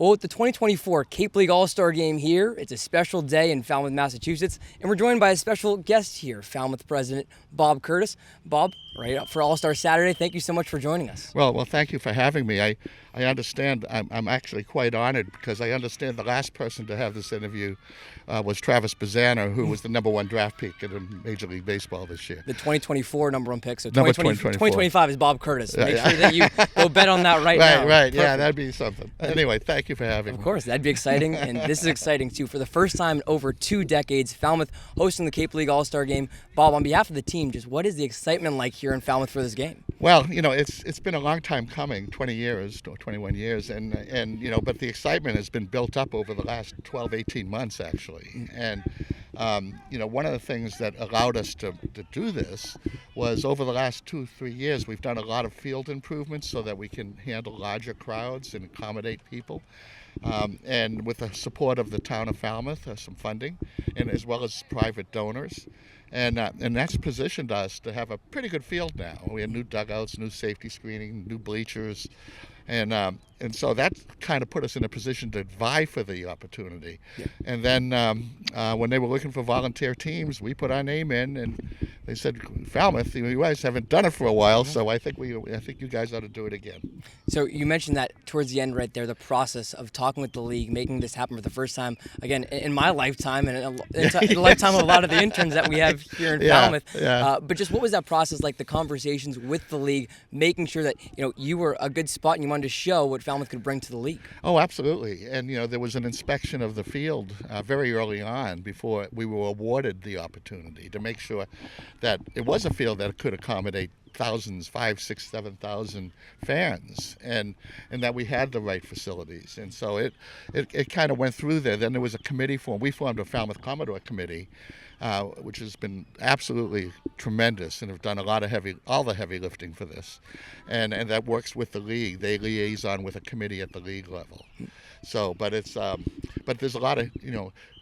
Well, with the 2024 Cape League All-Star Game here, it's a special day in Falmouth, Massachusetts, and we're joined by a special guest here, Falmouth President Bob Curtis. Bob, right up for All-Star Saturday, thank you so much for joining us. Well, thank you for having me. I understand, I'm actually quite honored because I understand the last person to have this interview was Travis Bazzana, who was the #1 draft pick in Major League Baseball this year. The 2024 #1 pick, so 2025 is Bob Curtis. Make sure that you go bet on that right now. Right, Perfect. yeah, that'd be something. Anyway, thank you for having me. Of course, that'd be exciting, and this is exciting too. For the first time in over 2 decades, Falmouth hosting the Cape League All-Star Game. Bob, on behalf of the team, just what is the excitement like here in Falmouth for this game? Well, it's been a long time coming, 20 years, 21 years, and but the excitement has been built up over the last 12, 18 months, actually. And, one of the things that allowed us to do this was over the last 2-3 years, we've done a lot of field improvements so that we can handle larger crowds and accommodate people. And with the support of the town of Falmouth, some funding, and as well as private donors. And that's positioned us to have a pretty good field now. We have new dugouts, new safety screening, new bleachers, and so that kind of put us in a position to vie for the opportunity. Yeah. And then when they were looking for volunteer teams, we put our name in, and they said, "Falmouth, you guys haven't done it for a while, so I think you guys ought to do it again." So you mentioned that towards the end, right there, the process of talking with the league, making this happen for the first time, again, in my lifetime and in the lifetime of a lot of the interns that we have here in Falmouth. Yeah. But just what was that process like? The conversations with the league, making sure that you were a good spot and you wanted to show what Falmouth could bring to the league. Oh, absolutely. And there was an inspection of the field very early on before we were awarded the opportunity to make sure that it was a field that could accommodate thousands, 5,000, 6,000, 7,000 fans, and that we had the right facilities. And so it kind of went through there. Then there was a committee formed. We formed a Falmouth Commodore committee, which has been absolutely tremendous and have done all the heavy lifting for this. And that works with the league. They liaison with a committee at the league level. So, but there's a lot of,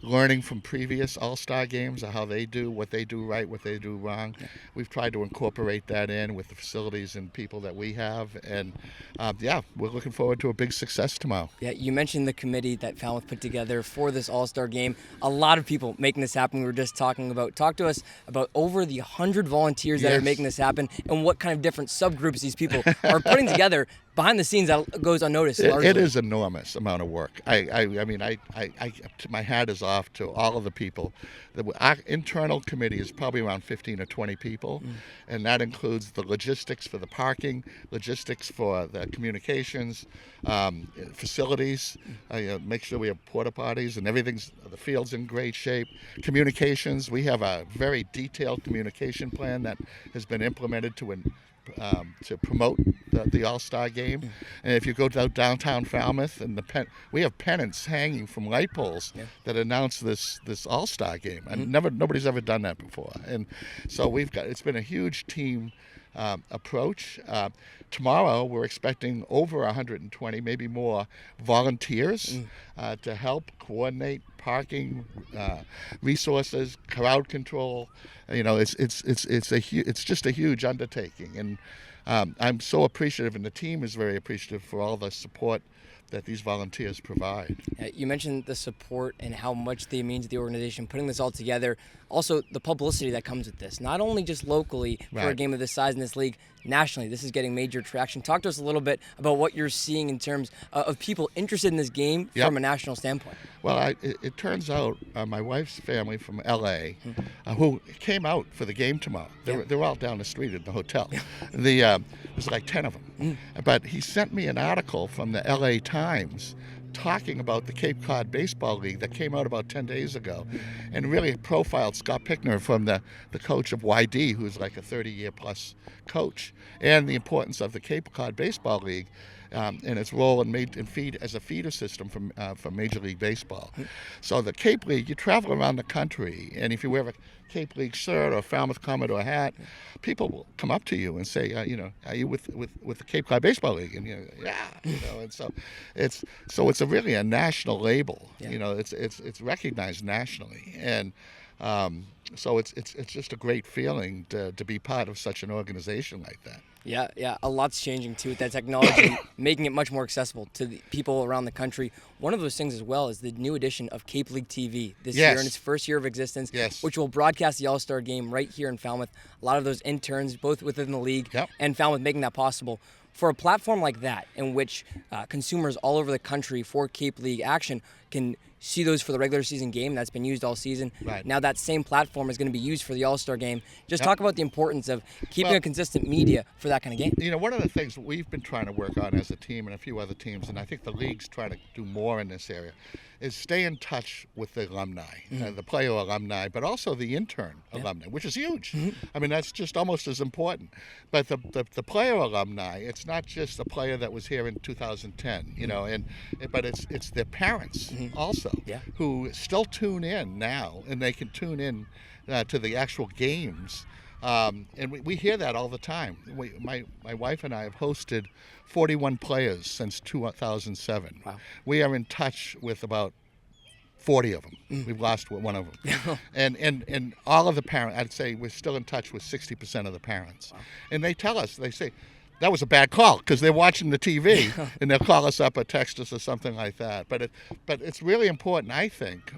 learning from previous All-Star games of how they do, what they do right, what they do wrong. We've tried to incorporate that in with the facilities and people that we have. And, we're looking forward to a big success tomorrow. Yeah, you mentioned the committee that Falmouth put together for this All-Star game. A lot of people making this happen. We were just talking about. Talk to us about over the 100 volunteers that are making this happen and what kind of different subgroups these people are putting together behind the scenes that goes unnoticed. It is enormous amount of work. My hat is off to all of the people. Our internal committee is probably around 15 or 20 people, and that includes the logistics for the parking, logistics for the communications, facilities, make sure we have porta potties and the field's in great shape. Communications, we have a very detailed communication plan that has been implemented to promote the All-Star game. And if you go to downtown Falmouth, and we have pennants hanging from light poles that announce this All-Star game. And nobody's ever done that before. And so it's been a huge team approach. Tomorrow we're expecting over 120, maybe more, volunteers to help coordinate parking, resources, crowd control. It's just a huge undertaking, and I'm so appreciative, and the team is very appreciative for all the support that these volunteers provide. You mentioned the support and how much they mean to the organization, putting this all together. Also, the publicity that comes with this, not only just locally for a game of this size in this league, nationally, this is getting major traction. Talk to us a little bit about what you're seeing in terms of people interested in this game from a national standpoint. Well, it turns out my wife's family from L.A., who came out for the game tomorrow, they're all down the street at the hotel. There's like 10 of them. But he sent me an article from the L.A. Times talking about the Cape Cod Baseball League that came out about 10 days ago, and really profiled Scott Pickner from the coach of YD, who's like a 30-year plus coach, and the importance of the Cape Cod Baseball League and its role in feed as a feeder system for Major League Baseball. So the Cape League, you travel around the country, and if you wear a Cape League shirt or a Falmouth Commodore hat, people will come up to you and say, are you with the Cape Cod Baseball League? And and so it's really a national label. It's recognized nationally, and so it's just a great feeling to be part of such an organization like that. Yeah. A lot's changing too with that technology, making it much more accessible to the people around the country. One of those things as well is the new edition of Cape League TV this year in its first year of existence, which will broadcast the All-Star game right here in Falmouth. A lot of those interns, both within the league and Falmouth, making that possible. For a platform like that, in which consumers all over the country for Cape League action can see those for the regular season game that's been used all season. Now that same platform is going to be used for the All-Star game. Just talk about the importance of keeping a consistent media for that kind of game. You know, one of the things we've been trying to work on as a team and a few other teams, and I think the league's trying to do more in this area, is stay in touch with the alumni, the player alumni, but also the intern alumni, which is huge. I mean, that's just almost as important. But the player alumni, it's not just a player that was here in 2010, you know, but it's their parents also who still tune in now, and they can tune in to the actual games. And we hear that all the time. My wife and I have hosted 41 players since 2007. Wow. We are in touch with about 40 of them. We've lost one of them. and all of the parents, I'd say we're still in touch with 60% of the parents. Wow. And they tell us, they say, that was a bad call, because they're watching the TV and they'll call us up or text us or something like that. But it's really important, I think,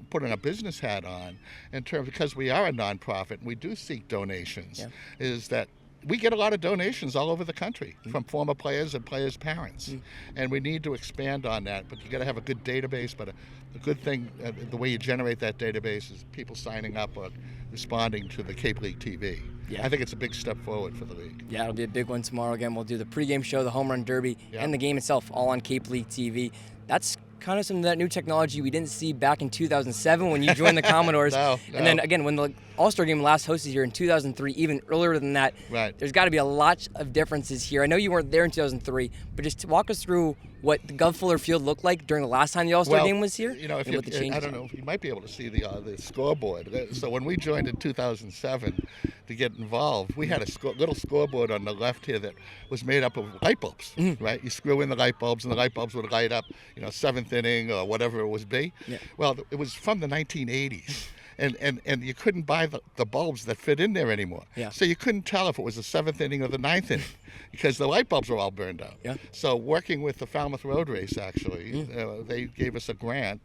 putting a business hat on in terms, because we are a nonprofit and we do seek donations, is that we get a lot of donations all over the country from former players and players' parents, and we need to expand on that. But you got to have a good database. But a good thing, the way you generate that database is people signing up or responding to the Cape League TV. I think it's a big step forward for the league. Yeah, it'll be a big one tomorrow. Again, we'll do the pregame show, the home run derby, and the game itself, all on Cape League TV. That's kind of some of that new technology we didn't see back in 2007 when you joined the Commodores. No. And then again, when the All-Star game last hosted here in 2003, even earlier than that, there's got to be a lot of differences here. I know you weren't there in 2003, but just walk us through what the Gov Fuller Field looked like during the last time the All-Star game was here. You know, I don't know, you might be able to see the scoreboard. So when we joined in 2007 to get involved, we had a little scoreboard on the left here that was made up of light bulbs, right? You screw in the light bulbs, and the light bulbs would light up, you know, seventh inning or whatever it was be. Well, it was from the 1980s. And you couldn't buy the bulbs that fit in there anymore. So you couldn't tell if it was the seventh inning or the ninth inning because the light bulbs were all burned out. So working with the Falmouth Road Race, actually, they gave us a grant.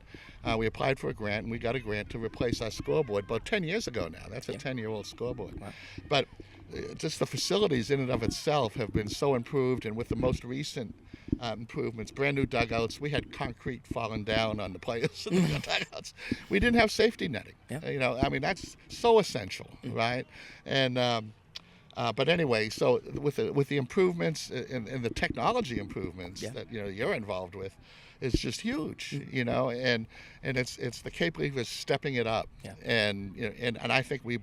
We applied for a grant, and we got a grant to replace our scoreboard about 10 years ago now. That's a 10-year-old scoreboard. But just the facilities in and of itself have been so improved, and with the most recent improvements, brand new dugouts. We had concrete falling down on the players in the dugouts. We didn't have safety netting. You know, I mean, that's so essential, right? And but anyway, so with the improvements and the technology improvements that you're involved with, is just huge, you know, and it's the Cape League is stepping it up, and and I think we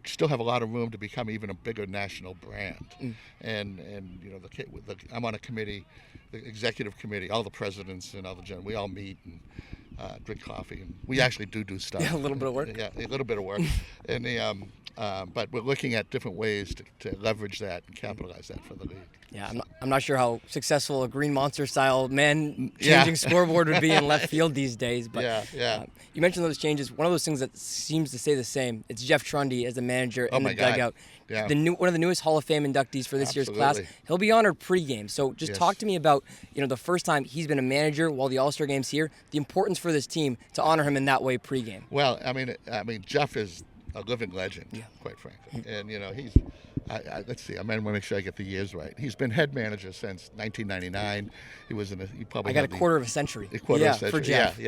still have a lot of room to become even a bigger national brand, and you know I'm on a committee, the executive committee, all the presidents and all the general, we all meet and drink coffee, and we actually do stuff. A little bit of work. A little bit of work, and but we're looking at different ways to leverage that and capitalize that for the league. I'm not sure how successful a Green Monster style man-changing scoreboard would be in left field these days. But you mentioned those changes. One of those things that seems to stay the same, it's Jeff Trundy as the manager in the dugout. One of the newest Hall of Fame inductees for this year's class. He'll be honored pregame. So just talk to me about the first time he's been a manager while the All-Star game's here, the importance for this team to honor him in that way pregame. Well, I mean, Jeff is a living legend, quite frankly, and he's. Let's see. I want to make sure I get the years right. He's been head manager since 1999. He was he probably. I got a quarter of a century. A quarter of a century. For Jeff.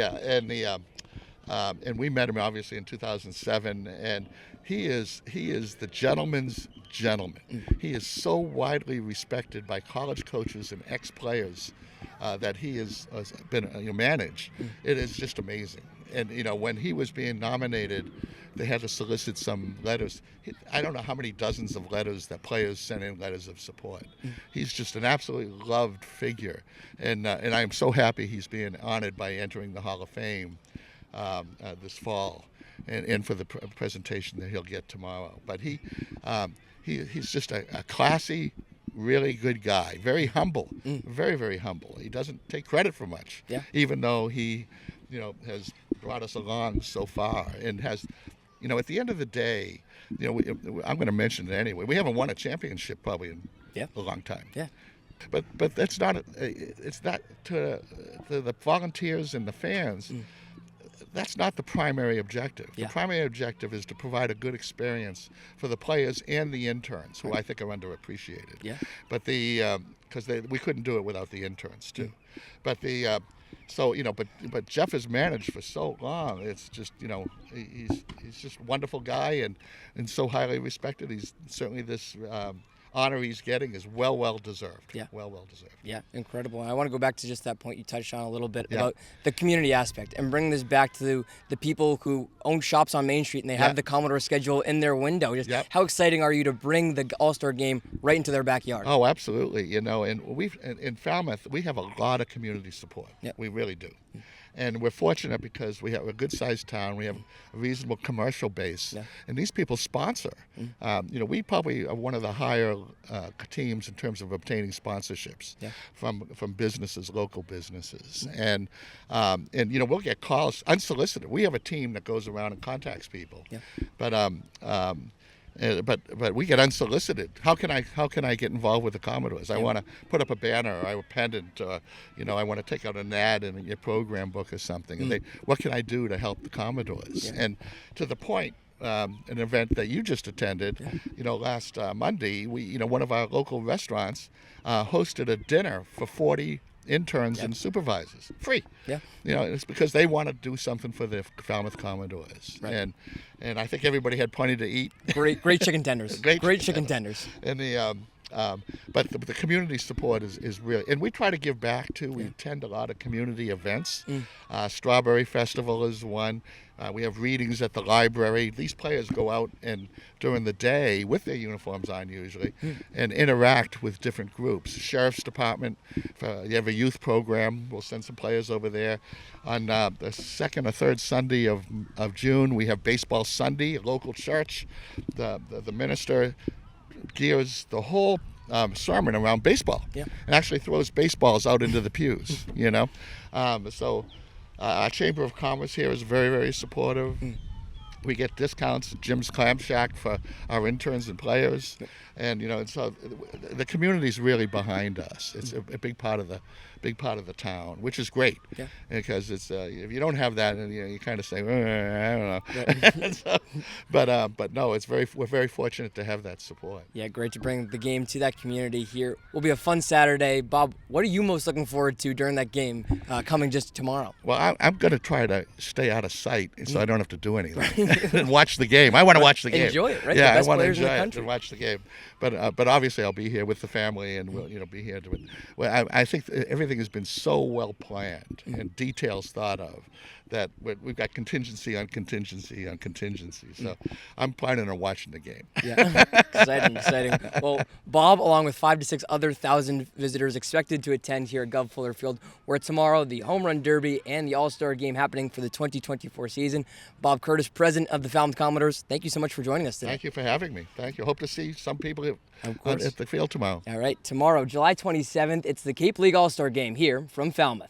And we met him obviously in 2007, and he is the gentleman's gentleman. He is so widely respected by college coaches and ex-players that he has been managed. It is just amazing. And when he was being nominated, they had to solicit some letters. I don't know how many dozens of letters that players sent in, letters of support. He's just an absolutely loved figure, and I am so happy he's being honored by entering the Hall of Fame this fall, and for the presentation that he'll get tomorrow. But he's just a classy, really good guy, very humble, very, very humble. He doesn't take credit for much, even though he has brought us along so far and has at the end of the day, I'm going to mention it anyway. We haven't won a championship probably in a long time. Yeah. But that's not. It's not to the volunteers and the fans. That's not the primary objective. Yeah. The primary objective is to provide a good experience for the players and the interns, who I think are underappreciated. Yeah. But because we couldn't do it without the interns too. But but Jeff has managed for so long. It's just he's just a wonderful guy and so highly respected. He's certainly this. Honor he's getting is well deserved. Yeah. Well deserved. Yeah, incredible. And I want to go back to just that point you touched on a little bit about the community aspect and bring this back to the people who own shops on Main Street and they have the Commodore schedule in their window. Just how exciting are you to bring the All-Star game right into their backyard? Oh, absolutely. And in Falmouth, we have a lot of community support. Yep. We really do. And we're fortunate because we have a good-sized town. We have a reasonable commercial base, and these people sponsor. We probably are one of the higher teams in terms of obtaining sponsorships from businesses, local businesses, and we'll get calls unsolicited. We have a team that goes around and contacts people, but we get unsolicited. How can I get involved with the Commodores? I want to put up a banner, or a pendant, I want to take out an ad in your program book or something. And what can I do to help the Commodores? And to the point, an event that you just attended, last Monday, one of our local restaurants hosted a dinner for 40 interns and supervisors, free. It's because they want to do something for the Falmouth Commodores, and I think everybody had plenty to eat. Great chicken tenders. great chicken tenders. And but the community support is really, and we try to give back too. We attend a lot of community events. Strawberry Festival is one. We have readings at the library. These players go out and during the day with their uniforms on usually and interact with different groups. Sheriff's Department, you have a youth program. We'll send some players over there. On the second or third Sunday of June, we have Baseball Sunday, a local church. The minister gears the whole sermon around baseball and actually throws baseballs out into the pews, So our Chamber of Commerce here is very supportive. We get discounts at Jim's Clam Shack for our interns and players, and so the community's really behind us. It's a big part of the town, which is great because it's if you don't have that, you kind of say, I don't know. So, but no, we're very fortunate to have that support. Yeah, great to bring the game to that community here. Will be a fun Saturday. Bob, what are you most looking forward to during that game coming just tomorrow? Well, I'm going to try to stay out of sight so I don't have to do anything and watch the game. I want to watch the game. Enjoy it, right? Yeah, the best I want to players in the enjoy it country. and watch the game. But obviously I'll be here with the family and we'll be here to it. Well, I think everything has been so well planned and details thought of that we've got contingency on contingency on contingency. So I'm planning on watching the game. Yeah, exciting. Well, Bob, along with 5,000 to 6,000 visitors expected to attend here at Gov Fuller Field, where tomorrow the Home Run Derby and the All-Star Game happening for the 2024 season. Bob Curtis, president of the Falmouth Commodores, thank you so much for joining us today. Thank you for having me. Thank you. Hope to see some people at the field tomorrow. All right, tomorrow, July 27th, it's the Cape League All-Star Game here from Falmouth.